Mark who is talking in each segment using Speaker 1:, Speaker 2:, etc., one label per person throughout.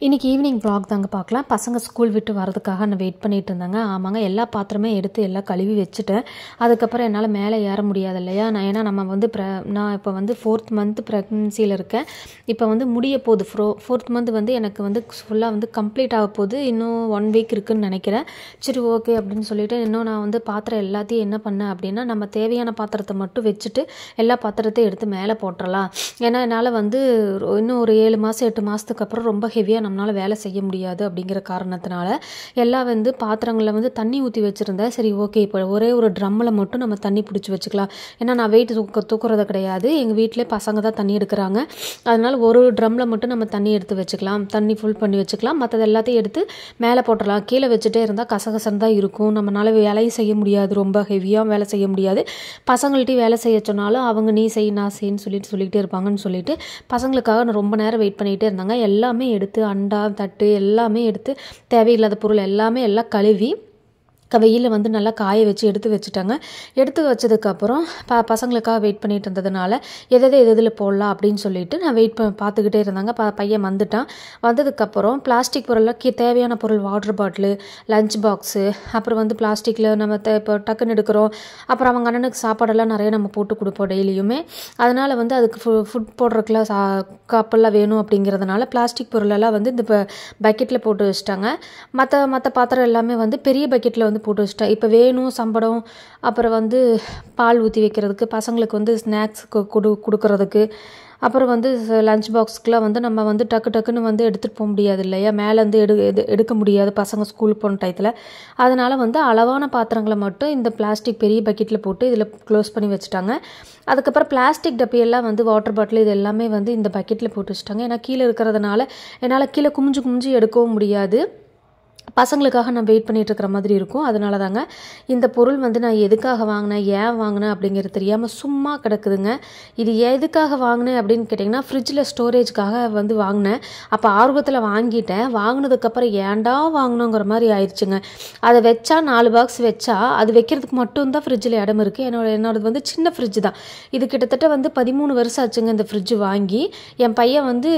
Speaker 1: இன்றைக்கி evening vlog தாங்க பார்க்கலாம். பசங்க ஸ்கூல் விட்டு வரதுக்காக நான் வெயிட் பண்ணிகிட்டு இருந்தாங்க. ஆமாங்க, எல்லா பாத்திரமே எடுத்து எல்லாம் கழுவி வச்சுட்டேன். அதுக்கப்புறம் என்னால் மேலே ஏற முடியாது இல்லையா. ஏன்னா நம்ம வந்து நான் இப்போ வந்து 4th மந்த் ப்ரெக்னன்சியில் இருக்கேன். இப்போ வந்து முடிய போகுது. 4th மந்த் வந்து எனக்கு வந்து ஃபுல்லாக வந்து கம்ப்ளீட் ஆக போகுது. இன்னும் 1 வீக் இருக்குதுன்னு நினைக்கிறேன். சரி ஓகே அப்படின்னு சொல்லிவிட்டு இன்னும் நான் வந்து பாத்திரம் எல்லாத்தையும் என்ன பண்ணேன் அப்படின்னா, நம்ம தேவையான பாத்திரத்தை மட்டும் வச்சுட்டு எல்லா பாத்திரத்தையும் எடுத்து மேலே போட்டுடலாம். ஏன்னா என்னால் வந்து இன்னும் ஒரு 7 மாதம் 8 மாதத்துக்கு அப்புறம் ரொம்ப ஹெவியாக நம்மளால் வேலை செய்ய முடியாது அப்படிங்கிற காரணத்தினால எல்லாம் வந்து பாத்திரங்களில் வந்து தண்ணி ஊற்றி வச்சுருந்தேன். சரி ஓகே, இப்போ ஒரே ஒரு ட்ரம்மில் மட்டும் நம்ம தண்ணி பிடிச்சி வச்சுக்கலாம். ஏன்னா நான் வெயிட் தூக்குறது கிடையாது. எங்கள் வீட்டிலே பசங்க தான் தண்ணி எடுக்கிறாங்க. அதனால் ஒரு ட்ரம்மில் மட்டும் நம்ம தண்ணி எடுத்து வச்சுக்கலாம், தண்ணி ஃபுல் பண்ணி வச்சுக்கலாம். மற்றது எல்லாத்தையும் எடுத்து மேலே போட்டுடலாம். கீழே வச்சுட்டே இருந்தால் கசகசன்னு தான் இருக்கும். நம்மளால் வேலையும் செய்ய முடியாது, ரொம்ப ஹெவியாக வேலை செய்ய முடியாது. பசங்கள்ட்டையும் வேலை செய்ய சொன்னாலும் அவங்க நீ செய் நான் செய்ன்னு சொல்லிகிட்டே இருப்பாங்கன்னு சொல்லிட்டு பசங்களுக்காக நான் ரொம்ப நேரம் வெயிட் பண்ணிகிட்டே இருந்தாங்க. எல்லாமே எடுத்து அண்டா தட்டு எல்லாமே எடுத்து தேவையில்லாத பொருள் எல்லாமே எல்லாம் கழுவி வெயிலில் வந்து நல்லா காய வச்சு எடுத்து வச்சுட்டாங்க. எடுத்து வச்சதுக்கப்புறம் பசங்களுக்காக வெயிட் பண்ணிட்டு இருந்ததுனால எதில் போடலாம் அப்படின்னு சொல்லிட்டு நான் பார்த்துக்கிட்டே இருந்தாங்க. பையன் வந்துட்டான். வந்ததுக்கப்புறம் பிளாஸ்டிக் பொருளில் தேவையான பொருள் வாட்டர் பாட்டிலு, லஞ்ச் பாக்ஸு, அப்புறம் வந்து பிளாஸ்டிக்கில் நம்ம இப்போ டக்குன்னு எடுக்கிறோம். அப்புறம் அவங்க அண்ணனுக்கு சாப்பாடெல்லாம் நிறைய நம்ம போட்டு கொடுப்போம் டெய்லியுமே. அதனால் வந்து அதுக்கு ஃபுட் போடுறதுக்குலாம் கப்பெல்லாம் வேணும் அப்படிங்கிறதுனால பிளாஸ்டிக் பொருளெல்லாம் வந்து இந்த பக்கெட்டில் போட்டு வச்சுட்டாங்க. மற்ற பாத்திரம் எல்லாமே வந்து பெரிய பக்கெட்டில் வந்து போட்டு வச்சுட்டேன். இப்போ வேணும் சம்படம், அப்புறம் வந்து பால் ஊற்றி வைக்கிறதுக்கு, பசங்களுக்கு வந்து ஸ்நாக்ஸ் கொடுக்கறதுக்கு, அப்புறம் வந்து லஞ்ச் பாக்ஸ்க்குலாம் வந்து நம்ம வந்து டக்குன்னு வந்து எடுத்துகிட்டு போக முடியாது இல்லையா. மேலேருந்து எடுக்க முடியாது பசங்க ஸ்கூல் போன டயத்தில். அதனால் வந்து அளவான பாத்திரங்களை மட்டும் இந்த பிளாஸ்டிக் பெரிய பக்கெட்டில் போட்டு இதில் க்ளோஸ் பண்ணி வச்சுட்டாங்க. அதுக்கப்புறம் பிளாஸ்டிக் டப்பியெல்லாம் வந்து வாட்டர் பாட்டில் இது எல்லாமே வந்து இந்த பக்கெட்டில் போட்டு வச்சுட்டாங்க. ஏன்னா கீழே இருக்கிறதுனால என்னால் கீழே குமிஞ்சு எடுக்கவும் முடியாது. பசங்களுக்காக நான் வெயிட் பண்ணிகிட்டு இருக்கிற மாதிரி இருக்கும். அதனால தாங்க இந்த பொருள் வந்து நான் எதுக்காக வாங்கினேன், ஏன் வாங்கினேன் அப்படிங்கிறது தெரியாமல் சும்மா கிடக்குதுங்க. இது எதுக்காக வாங்கினேன் அப்படின்னு கேட்டிங்கன்னா, ஃப்ரிட்ஜில் ஸ்டோரேஜ்க்காக வந்து வாங்கினேன். அப்போ ஆர்வத்தில் வாங்கிட்டேன். வாங்கினதுக்கப்புறம் ஏன்டா வாங்கணுங்கிற மாதிரி ஆயிடுச்சுங்க. அதை வச்சா 4 பாக்ஸ் வச்சா அது வைக்கிறதுக்கு மட்டும்தான் ஃப்ரிட்ஜில் இடம் இருக்குது. என்னோடது வந்து சின்ன ஃப்ரிட்ஜ் தான். இது கிட்டத்தட்ட வந்து 13 வருஷம் ஆச்சுங்க இந்த ஃப்ரிட்ஜ் வாங்கி. என் பையன் வந்து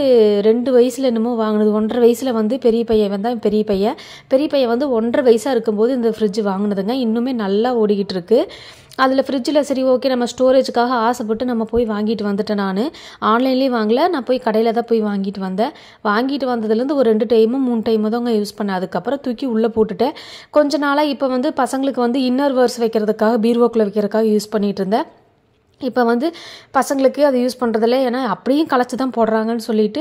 Speaker 1: 2 வயசில் என்னமோ வாங்கினது. 1.5 வயசில் வந்து பெரிய பையன் வந்து 1.5 வயசாக இருக்கும்போது இந்த ஃப்ரிட்ஜ் வாங்கினதுங்க. இன்னுமே நல்லா ஓடிக்கிட்டு இருக்கு. அதில் ஃப்ரிட்ஜில் சரி ஓகே நம்ம ஸ்டோரேஜுக்காக ஆசைப்பட்டு நம்ம போய் வாங்கிட்டு வந்துட்டேன். நான் ஆன்லைன்லேயும் வாங்கலை, நான் போய் கடையில் தான் போய் வாங்கிட்டு வந்தேன். வாங்கிட்டு வந்ததுலேருந்து ஒரு 2 டைமோ 3 டைமோ தாங்க யூஸ் பண்ணேன். அதுக்கப்புறம் தூக்கி உள்ளே போட்டுட்டேன். கொஞ்ச நாளாக இப்போ வந்து பசங்களுக்கு வந்து இன்னர் வேர்ஸ் வைக்கிறதுக்காக பீரோக்குள்ளே வைக்கிறதுக்காக யூஸ் பண்ணிகிட்டு இருந்தேன். இப்போ வந்து பசங்களுக்கு அதை யூஸ் பண்ணுறதில்ல. ஏன்னா அப்படியும் களைச்சி தான் போடுறாங்கன்னு சொல்லிட்டு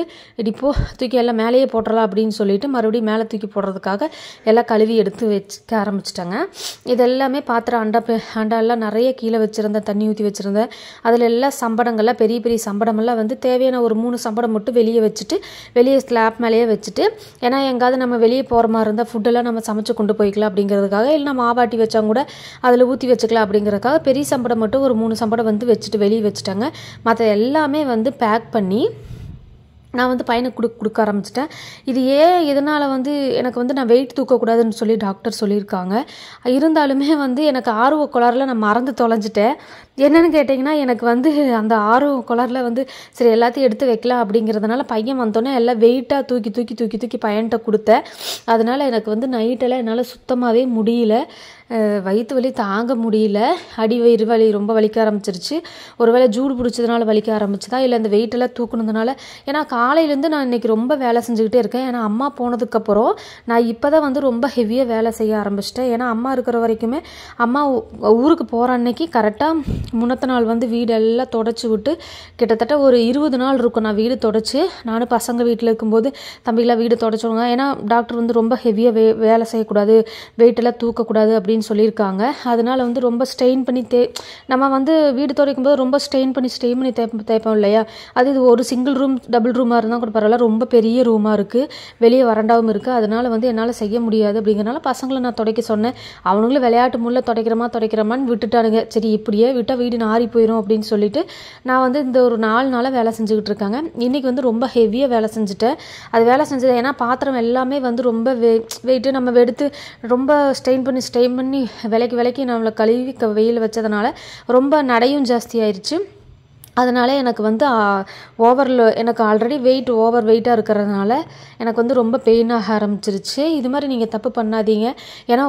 Speaker 1: இப்போ தூக்கி எல்லாம் மேலேயே போட்டுடலாம் அப்படின்னு சொல்லிட்டு மறுபடியும் மேலே தூக்கி போடுறதுக்காக எல்லாம் கழுவி எடுத்து வச்சுக்க ஆரம்பிச்சிட்டாங்க. இதெல்லாமே பாத்திரம் அண்டாலாம் நிறைய கீழே வச்சுருந்தேன், தண்ணி ஊற்றி வச்சுருந்தேன். அதில் எல்லாம் சம்படங்கள்லாம் பெரிய சம்படமெல்லாம் வந்து தேவையான ஒரு 3 சம்படம் மட்டும் வெளியே ஸ்லாப் மேலேயே வச்சுட்டு, ஏன்னா எங்காவது நம்ம வெளியே போகிற மாதிரி இருந்தால் ஃபுட்டெல்லாம் நம்ம சமைச்சு கொண்டு போய்க்கலாம் அப்படிங்கிறதுக்காக, இல்லை நம்ம மாவாட்டி வச்சா கூட அதில் ஊற்றி வச்சுக்கலாம் அப்படிங்கிறதுக்காக பெரிய சம்படம் மட்டும் ஒரு 3 சம்படம் வந்து வச்சுட்டு வெளியே வச்சுட்டாங்க. மற்ற எல்லாமே வந்து பேக் பண்ணி நான் வந்து பையனுக்கு கொடுக்க ஆரம்பிச்சிட்டேன். இது இதனால் வந்து எனக்கு வந்து நான் வெயிட் தூக்கக்கூடாதுன்னு சொல்லி டாக்டர் சொல்லியிருக்காங்க. இருந்தாலுமே வந்து எனக்கு ஆர்வ கோளாறில் நான் மறந்து தொலைஞ்சிட்டேன். என்னென்னு கேட்டிங்கன்னா, எனக்கு வந்து அந்த ஆர்வ கோளாறில் வந்து சரி எல்லாத்தையும் எடுத்து வைக்கலாம் அப்படிங்கிறதுனால பையன் வந்தோடனே எல்லாம் வெயிட்டாக தூக்கி பையன்கிட்ட கொடுத்தேன். அதனால் எனக்கு வந்து நைட்டெல்லாம் என்னால் சுத்தமாகவே முடியல. வயிற்று வலி தாங்க முடியல. வயிறு வலி ரொம்ப வலிக்க ஆரம்பிச்சிருச்சு. ஒருவேளை ஜூடு பிடிச்சதுனால வலிக்க ஆரம்பிச்சுதா, இல்லை இந்த வெயிட்டெல்லாம் தூக்குனதுனால. ஏன்னா காலையிலேருந்து நான் இன்றைக்கி ரொம்ப வேலை செஞ்சுக்கிட்டே இருக்கேன். ஏன்னா அம்மா போனதுக்கப்புறம் நான் இப்போ தான் வந்து ரொம்ப ஹெவியாக வேலை செய்ய ஆரம்பிச்சிட்டேன். ஏன்னா அம்மா இருக்கிற வரைக்குமே அம்மா ஊருக்கு போகிற அன்னைக்கு கரெக்டாக முன்னத்த நாள் வந்து வீடெல்லாம் தொடச்சி விட்டு கிட்டத்தட்ட ஒரு 20 நாள் இருக்கும் நான் வீடு தொடச்சி. நானும் பசங்க வீட்டில் இருக்கும்போது தம்பிலாம் வீடு தொடச்சிடுங்க. ஏன்னா டாக்டர் வந்து ரொம்ப ஹெவியாக வேலை செய்யக்கூடாது, வெயிட்டெல்லாம் தூக்கக்கூடாது அப்படின்னு சொல்லியிருக்காங்க. அதனால் வந்து ரொம்ப ஸ்ட்ரெயின் பண்ணி நம்ம வந்து வீடு துடைக்கும் போது ரொம்ப ஸ்ட்ரெயின் பண்ணி தேய்ப்போம் இல்லையா. இது ஒரு சிங்கிள் ரூம் டபுள் ரூமாக இருந்தால் கூட பரவாயில்ல, ரொம்ப பெரிய ரூமாக இருக்குது, வெளியே வறண்டாவும் இருக்குது. அதனால் வந்து என்னால் செய்ய முடியாது அப்படிங்கிறனால பசங்களை நான் துடைக்க சொன்னேன். அவனுங்களும் விளையாட்டு முள்ள துடைக்கிறமான்னு விட்டுட்டானுங்க. சரி இப்படியே விட்டால் வீடு நாரி போயிடும் அப்படின்னு சொல்லிட்டு நான் வந்து இந்த ஒரு 4 நாளாக வேலை செஞ்சுக்கிட்டு இருக்காங்க. இன்றைக்கி வந்து ரொம்ப ஹெவியாக வேலை செஞ்சுட்டேன். அது வேலை செஞ்சது ஏன்னா பாத்திரம் எல்லாமே வந்து ரொம்ப வெயிட்டு நம்ம எடுத்து ரொம்ப ஸ்ட்ரெயின் பண்ணி விலைக்கு நம்மளை கழுவி வெயில் வச்சதுனால ரொம்ப நடையும் ஜாஸ்தி ஆயிடுச்சு. அதனால் எனக்கு வந்து எனக்கு ஆல்ரெடி ஓவர் வெயிட்டாக இருக்கிறதுனால எனக்கு வந்து ரொம்ப பெயினாக ஆரம்பிச்சிருச்சு. இது மாதிரி நீங்கள் தப்பு பண்ணாதீங்க. ஏன்னா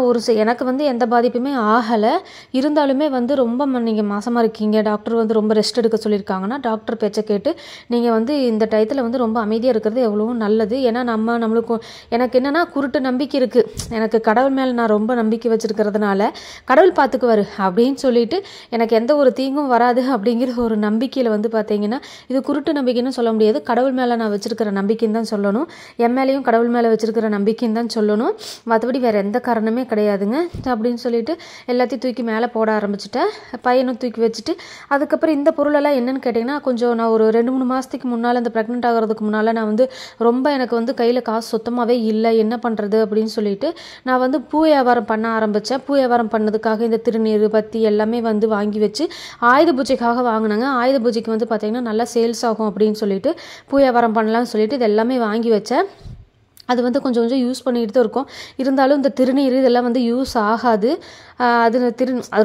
Speaker 1: எனக்கு வந்து எந்த பாதிப்புமே ஆகலை. இருந்தாலுமே வந்து ரொம்ப நீங்கள் மாசமாக இருக்கீங்க, டாக்டர் வந்து ரொம்ப ரெஸ்ட் எடுக்க சொல்லியிருக்காங்கன்னா டாக்டர் பேச்சை கேட்டு நீங்கள் வந்து இந்த டயத்தில் வந்து ரொம்ப அமைதியாக இருக்கிறது எவ்வளவோ நல்லது. ஏன்னா நம்மளுக்கு எனக்கு என்னென்னா குருட்டு நம்பிக்கை இருக்குது. எனக்கு கடவுள் மேலே நான் ரொம்ப நம்பிக்கை வச்சுருக்கிறதுனால கடவுள் பார்த்துக்குவார் அப்படின்னு சொல்லிட்டு எனக்கு எந்த ஒரு தீங்கும் வராது அப்படிங்கிற ஒரு நம்பிக்கையில் வந்து பார்த்தீங்கன்னா இது குருட்டு நம்பிக்கைன்னு சொல்ல முடியாது. கடவுள் மேலே நான் வச்சிருக்கிற நம்பிக்கைன்னு தான் சொல்லணும். என் மேலேயும் கடவுள் மேலே வச்சிருக்கிற நம்பிக்கைன்னு தான் சொல்லணும். மற்றபடி வேறு எந்த காரணமே கிடையாதுங்க. அப்படின்னு சொல்லிட்டு எல்லாத்தையும் தூக்கி மேலே போட ஆரம்பிச்சிட்டேன். பையனும் தூக்கி வச்சுட்டு அதுக்கப்புறம் இந்த பொருளெல்லாம் என்னென்னு கேட்டிங்கன்னா கொஞ்சம் நான் ஒரு 2-3 மாதத்துக்கு முன்னால் இந்த ப்ரெக்னென்ட் ஆகிறதுக்கு முன்னால் நான் வந்து ரொம்ப எனக்கு வந்து கையில் காசு சுத்தமாகவே இல்லை, என்ன பண்ணுறது அப்படின்னு சொல்லிட்டு நான் வந்து பூ வியாபாரம் பண்ண ஆரம்பித்தேன். பூ வியாபாரம் பண்ணதுக்காக இந்த திருநீர் பத்தி எல்லாமே வந்து வாங்கி வச்சு ஆயுத பூஜைக்காக வாங்கினாங்க. ஆயுத பூஜைக்கு வந்து பார்த்திங்கன்னா நல்லா சேல்ஸ் ஆகும் அப்படின்னு சொல்லிட்டு பூ வியாபாரம் பண்ணலாம்னு சொல்லிட்டு இது எல்லாமே வாங்கி வச்சேன். அது வந்து கொஞ்சம் கொஞ்சம் யூஸ் பண்ணிகிட்டு தான் இருக்கும். இருந்தாலும் இந்த திருநீர் இதெல்லாம் வந்து யூஸ் ஆகாது. அது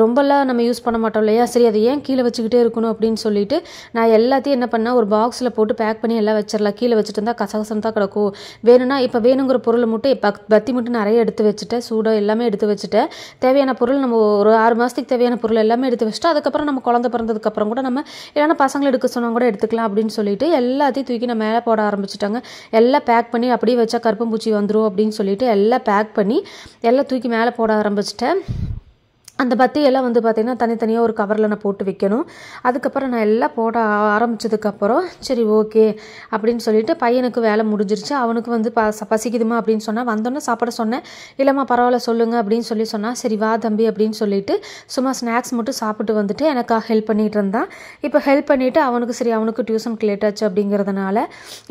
Speaker 1: ரொம்பலாம் நம்ம யூஸ் பண்ண மாட்டோம் இல்லையா. சரி அதை ஏன் கீழே வச்சுக்கிட்டே இருக்கணும் அப்படின்னு சொல்லிட்டு நான் எல்லாத்தையும் என்ன பண்ணேன், ஒரு பாக்ஸில் போட்டு பேக் பண்ணி எல்லாம் வச்சிடலாம். கீழே வச்சுட்டு இருந்தால் கசகசம் தான் கிடக்கும். வேணும்னா இப்போ வேணுங்கிற பொருளை மட்டும் பத்தி மட்டும் நிறைய எடுத்து வச்சுட்டேன். சூடாக எல்லாமே எடுத்து வச்சுட்டேன். தேவையான பொருள் நம்ம ஒரு 6 மாதத்துக்கு தேவையான பொருள் எல்லாமே எடுத்து வச்சுட்டு அதுக்கப்புறம் நம்ம குழந்தை பிறந்ததுக்கப்புறம் கூட நம்ம இல்லைன்னா பசங்களை எடுக்க சொன்னால் கூட எடுத்துக்கலாம் அப்படின்னு சொல்லிட்டு எல்லாத்தையும் தூக்கி நான் மேலே போட ஆரம்பிச்சிட்டாங்க. எல்லாம் பேக் பண்ணி அப்படியே வச்சா கருப்பம்பூச்சி வந்துடும் அப்படின்னு சொல்லிட்டு எல்லாம் பேக் பண்ணி எல்லாம் தூக்கி மேலே போட ஆரம்பிச்சிட்டேன். அந்த பத்தியெல்லாம் வந்து பார்த்திங்கன்னா தனித்தனியாக ஒரு கவரில் நான் போட்டு வைக்கணும். அதுக்கப்புறம் நான் எல்லாம் போட ஆரம்பித்ததுக்கப்புறம் சரி ஓகே அப்படின்னு சொல்லிட்டு பையனுக்கு வேலை முடிஞ்சிருச்சு. அவனுக்கு வந்து பசிக்குதுமா அப்படின்னு சொன்னால் வந்தோன்னே சாப்பிட சொன்னேன். இல்லைம்மா பரவாயில்ல சொல்லுங்கள் அப்படின்னு சொன்னால் சரி வா தம்பி அப்படின்னு சொல்லிட்டு சும்மா ஸ்நாக்ஸ் மட்டும் சாப்பிட்டு வந்துட்டு எனக்காக ஹெல்ப் பண்ணிகிட்டு இருந்தான். இப்போ ஹெல்ப் பண்ணிவிட்டு அவனுக்கு டியூஷனுக்கு லேட் ஆச்சு அப்படிங்கிறதுனால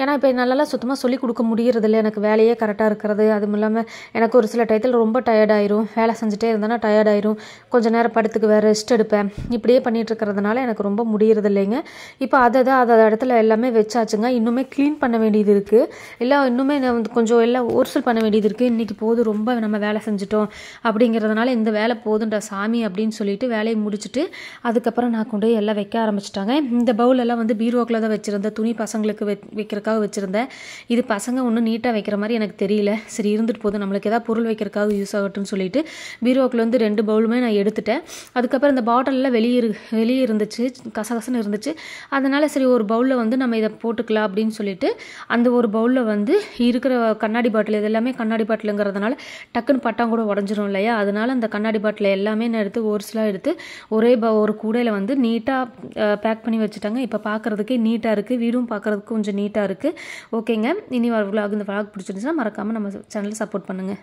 Speaker 1: ஏன்னா இப்போ என்னாலலாம் சுத்தமாக சொல்லிக் கொடுக்க முடியறதில்ல. எனக்கு வேலையே கரெக்டாக இருக்கிறது. அதுவும் இல்லாமல் எனக்கு ஒரு சில டயத்தில் ரொம்ப டயர்டாயிரும். வேலை செஞ்சுட்டே இருந்தேன்னா டயர்டாயிரும். கொஞ்சம் நேரம் படுத்துக்குவேன், ரெஸ்ட் எடுப்பேன். இப்படியே பண்ணிகிட்டு இருக்கிறதுனால எனக்கு ரொம்ப முடியறது இல்லைங்க. இப்போ அதை இடத்துல எல்லாமே வச்சாச்சுங்க. இன்னுமே க்ளீன் பண்ண வேண்டியது இருக்குது. இல்லை இன்னுமே கொஞ்சம் எல்லாம் ஒர்சல் பண்ண வேண்டியது இருக்குது. இன்றைக்கி போதும் ரொம்ப நம்ம வேலை செஞ்சுட்டோம் அப்படிங்கிறதுனால இந்த வேலை போதுன்ற சாமி அப்படின்னு சொல்லிட்டு வேலையை முடிச்சுட்டு அதுக்கப்புறம் நான் கொண்டு போய் எல்லாம் வைக்க ஆரம்பிச்சிட்டாங்க. இந்த பவுலெல்லாம் வந்து பீரோக்கில் தான் வச்சுருந்தேன். துணி பசங்களுக்கு வைக்கிறதுக்காக வச்சுருந்தேன். இது பசங்க ஒன்றும் நீட்டாக வைக்கிற மாதிரி எனக்கு தெரியல. சரி இருந்துட்டு போதும், நம்மளுக்கு ஏதாவது பொருள் வைக்கிறதுக்காக யூஸ் ஆகட்டும்னு சொல்லிட்டு பீரோக்கில் வந்து 2 பவுலுமே நான் எடுத்துட்டேன். அதுக்கப்புறம் இந்த பாட்டிலில் வெளியே இருந்துச்சு, கசகசன்னு இருந்துச்சு. அதனால் சரி ஒரு பவுலில் வந்து நம்ம இதை போட்டுக்கலாம் அப்படின்னு சொல்லிட்டு அந்த ஒரு பவுலில் வந்து இருக்கிற கண்ணாடி பாட்டில் இது எல்லாமே கண்ணாடி பாட்டிலுங்கிறதுனால டக்குன்னு பட்டாங்கூட உடஞ்சிரும் இல்லையா. அதனால் அந்த கண்ணாடி பாட்டில் எல்லாமே நான் எடுத்து ஒருசிலாக எடுத்து ஒரு கூடையில் வந்து நீட்டாக பேக் பண்ணி வச்சுட்டாங்க. இப்போ பார்க்குறதுக்கே நீட்டாக இருக்குது. வீடும் பார்க்குறதுக்கு கொஞ்சம் நீட்டாக இருக்குது. ஓகேங்க, இனி இந்த vlog பிடிச்சிருந்துச்சுன்னா மறக்காமல் நம்ம சேனலை சப்போர்ட் பண்ணுங்கள்.